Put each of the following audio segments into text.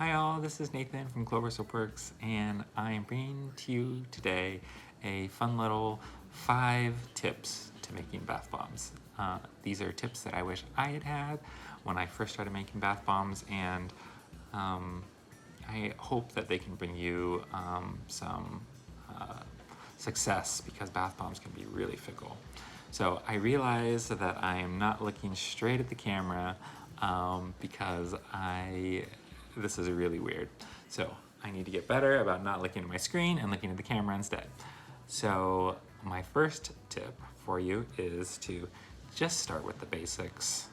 Hi all, this is Nathan from Clover Soapworks, and I am bringing to you today a fun little 5 tips to making bath bombs. These are tips that I wish I had had when I first started making bath bombs, and I hope that they can bring you some success, because bath bombs can be really fickle. So I realize that I am not looking straight at the camera because this is really weird. So I need to get better about not looking at my screen and looking at the camera instead. So my first tip for you is to just start with the basics.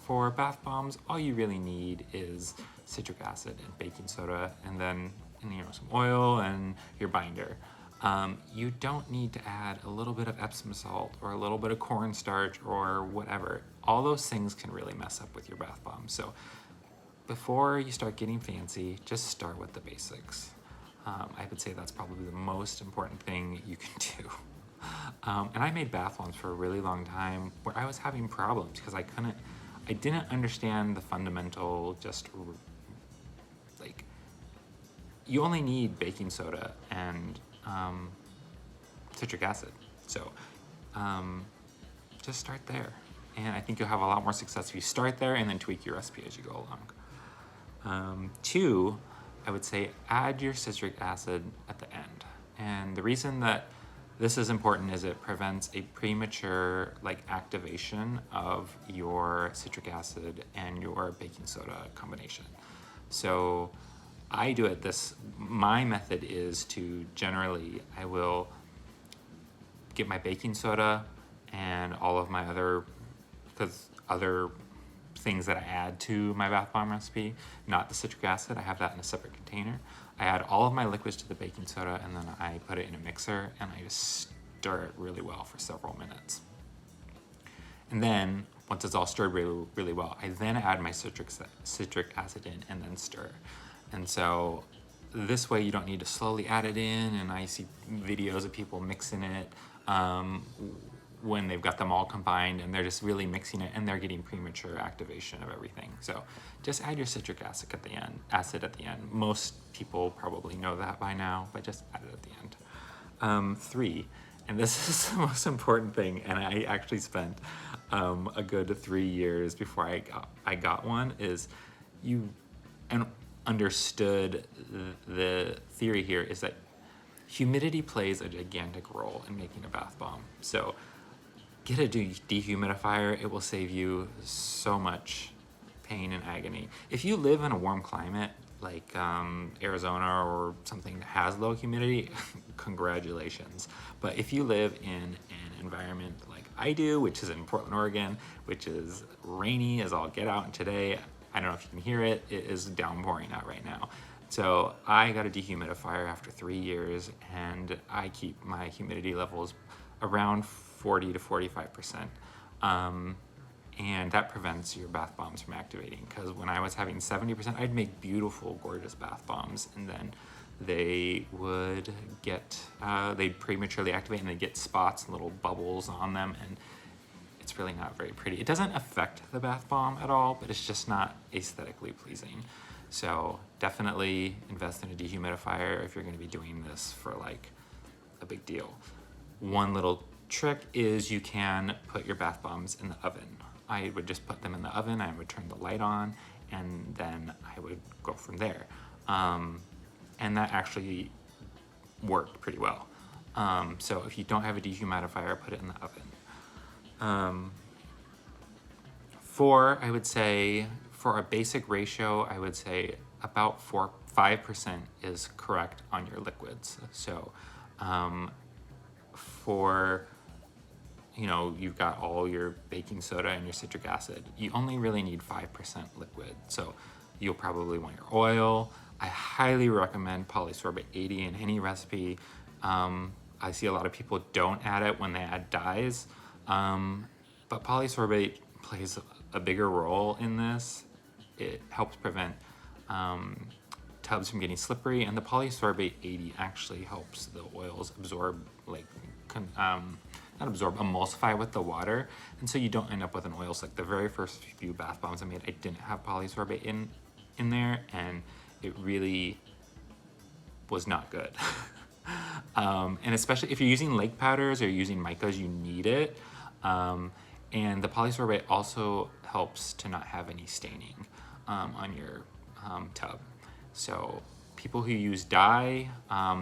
For bath bombs, all you really need is citric acid and baking soda, and then some oil and your binder. You don't need to add a little bit of Epsom salt or a little bit of cornstarch or whatever. All those things can really mess up with your bath bomb. So before you start getting fancy, just start with the basics. I would say that's probably the most important thing you can do. And I made bath bombs for a really long time where I was having problems because I didn't understand the fundamental, you only need baking soda and citric acid. So just start there. And I think you'll have a lot more success if you start there and then tweak your recipe as you go along. 2, I would say add your citric acid at the end. And the reason that this is important is it prevents a premature activation of your citric acid and your baking soda combination. So I do it my method is to generally, I will get my baking soda and all of my other things that I add to my bath bomb recipe, not the citric acid, I have that in a separate container. I add all of my liquids to the baking soda, and then I put it in a mixer and I just stir it really well for several minutes. And then once it's all stirred really, really well, I then add my citric acid in and then stir. And so this way you don't need to slowly add it in, and I see videos of people mixing it when they've got them all combined and they're just really mixing it and they're getting premature activation of everything. So just add your citric acid at the end. Most people probably know that by now, but just add it at the end. 3, and this is the most important thing, and I actually spent a good 3 years before I got one, is understood the theory here is that humidity plays a gigantic role in making a bath bomb. So get a dehumidifier. It will save you so much pain and agony. If you live in a warm climate like Arizona or something that has low humidity, congratulations. But if you live in an environment like I do, which is in Portland, Oregon, which is rainy as all get out, and today, I don't know if you can hear it, it is downpouring out right now. So I got a dehumidifier after 3 years, and I keep my humidity levels around 40 to 45%. And that prevents your bath bombs from activating, because when I was having 70%, I'd make beautiful, gorgeous bath bombs, and then they would they'd prematurely activate and they'd get spots, little bubbles on them, and it's really not very pretty. It doesn't affect the bath bomb at all, but it's just not aesthetically pleasing. So definitely invest in a dehumidifier if you're going to be doing this for a big deal. One little trick is you can put your bath bombs in the oven. I would just put them in the oven, I would turn the light on, and then I would go from there. And that actually worked pretty well. So if you don't have a dehumidifier, put it in the oven. 4, I would say, for a basic ratio, I would say about 5% is correct on your liquids. So you've got all your baking soda and your citric acid, you only really need 5% liquid. So you'll probably want your oil. I highly recommend polysorbate 80 in any recipe. I see a lot of people don't add it when they add dyes. But polysorbate plays a bigger role in this. It helps prevent tubs from getting slippery, and the polysorbate 80 actually helps the oils absorb, emulsify with the water, and so you don't end up with an oil slick. The very first few bath bombs I made, I didn't have polysorbate in there, and it really was not good. And especially if you're using lake powders or using micas, you need it. And the polysorbate also helps to not have any staining on your tub. So people who use dye,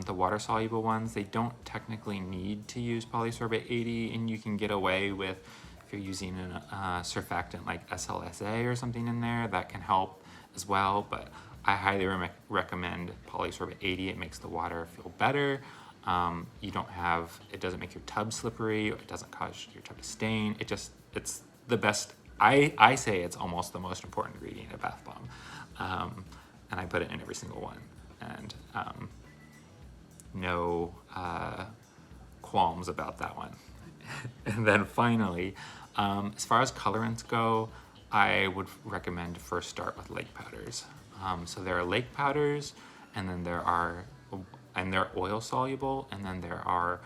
the water-soluble ones, they don't technically need to use polysorbate 80, and you can get away with, if you're using a surfactant like SLSA or something in there, that can help as well. But I highly recommend polysorbate 80. It makes the water feel better. You don't have, it doesn't make your tub slippery, or it doesn't cause your tub to stain. It's the best. I say it's almost the most important ingredient in a bath bomb. And I put it in every single one. And no qualms about that one. And then finally, as far as colorants go, I would recommend to first start with lake powders. So there are lake powders, and then they're oil soluble, and then there are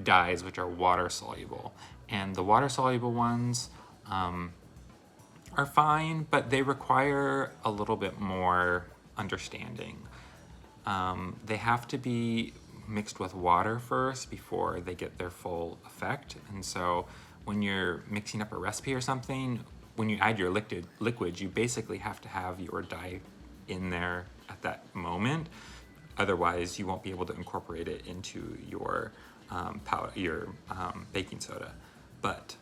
dyes which are water soluble. And the water soluble ones are fine, but they require a little bit more understanding. They have to be mixed with water first before they get their full effect. And so when you're mixing up a recipe or something, when you add your liquids, you basically have to have your dye in there at that moment. Otherwise, you won't be able to incorporate it into your baking soda. But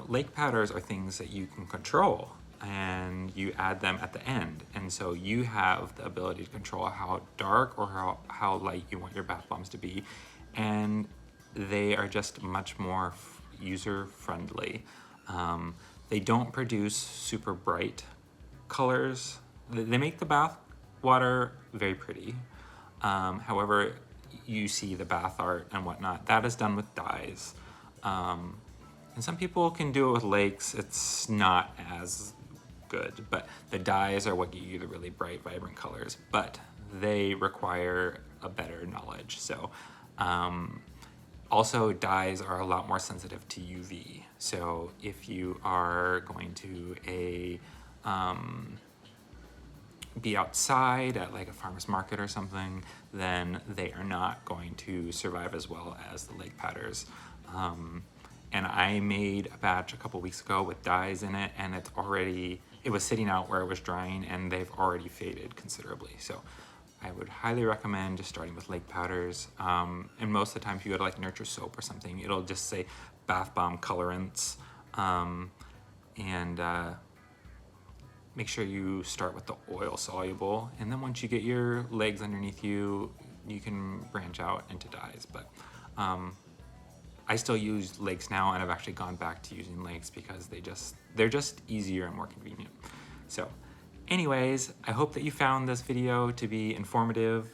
lake powders are things that you can control, and you add them at the end. And so you have the ability to control how dark or how light you want your bath bombs to be. And they are just much more user-friendly. They don't produce super bright colors. They make the bath water very pretty. However, you see the bath art and whatnot, that is done with dyes. And some people can do it with lakes. It's not as good, but the dyes are what get you the really bright, vibrant colors, but they require a better knowledge. So also dyes are a lot more sensitive to UV. So if you are going to be outside at like a farmer's market or something, then they are not going to survive as well as the lake powders. And I made a batch a couple weeks ago with dyes in it, and it was sitting out where it was drying, and they've already faded considerably. So I would highly recommend just starting with lake powders. And most of the time, if you go to like Nurture Soap or something, it'll just say bath bomb colorants. Make sure you start with the oil soluble, and then once you get your legs underneath you, you can branch out into dyes. But I still use lakes now, and I've actually gone back to using lakes because they're just easier and more convenient. So anyways, I hope that you found this video to be informative.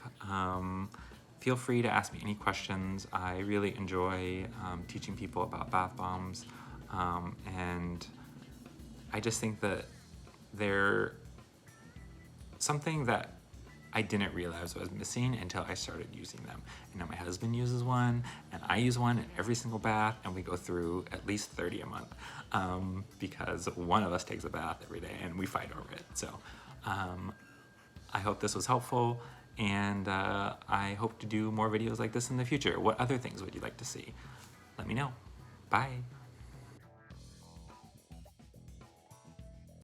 Feel free to ask me any questions. I really enjoy teaching people about bath bombs, and I just think that they're something that I didn't realize was missing until I started using them. And now my husband uses one, and I use one in every single bath, and we go through at least 30 a month because one of us takes a bath every day, and we fight over it. So I hope this was helpful, and I hope to do more videos like this in the future. What other things would you like to see? Let me know. Bye.